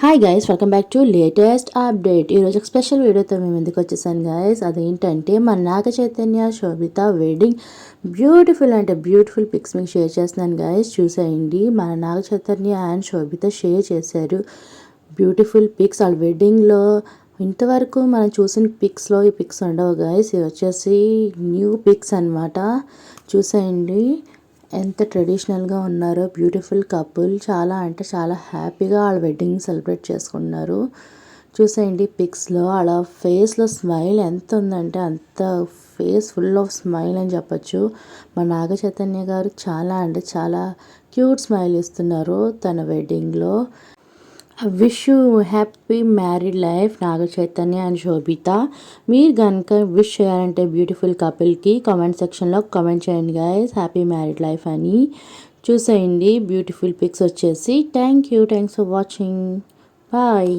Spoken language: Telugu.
Hi guys, welcome back to latest update. ఈరోజు ఒక స్పెషల్ వీడియోతో మేము ఎందుకు వచ్చేసాను గైస్. అదేంటంటే మన నాగ చైతన్య శోభిత వెడ్డింగ్ బ్యూటిఫుల్ పిక్స్ మీకు షేర్ చేస్తున్నాను గైస్. చూసేయండి, మన నాగ చైతన్య అండ్ శోభిత షేర్ చేశారు బ్యూటిఫుల్ పిక్స్. వాళ్ళ వెడ్డింగ్లో ఇంతవరకు మనం చూసిన పిక్స్లో ఈ పిక్స్ ఉండవు గైస్. ఇవి వచ్చేసి న్యూ పిక్స్ అనమాట. చూసేయండి ఎంత ట్రెడిషనల్గా ఉన్నారో. బ్యూటిఫుల్ కపుల్, చాలా అంటే చాలా హ్యాపీగా వాళ్ళ వెడ్డింగ్ సెలబ్రేట్ చేసుకున్నారు. చూసేయండి పిక్స్లో వాళ్ళ ఫేస్లో స్మైల్ ఎంత ఉందంటే అంత ఫేస్ ఫుల్ ఆఫ్ స్మైల్ అని చెప్పచ్చు. మా నాగ చైతన్య గారు చాలా అంటే చాలా క్యూట్ స్మైల్ ఇస్తున్నారు తన వెడ్డింగ్లో. Wish you happy married life Naga Chaitanya and Sobhita. మీరు కనుక విష్ చేయాలంటే బ్యూటిఫుల్ కపుల్కి కామెంట్ సెక్షన్లో కామెంట్ చేయండి గైస్, హ్యాపీ మ్యారీడ్ లైఫ్ అని. చూసేయండి బ్యూటిఫుల్ పిక్స్ వచ్చేసి. Thanks for watching. బాయ్.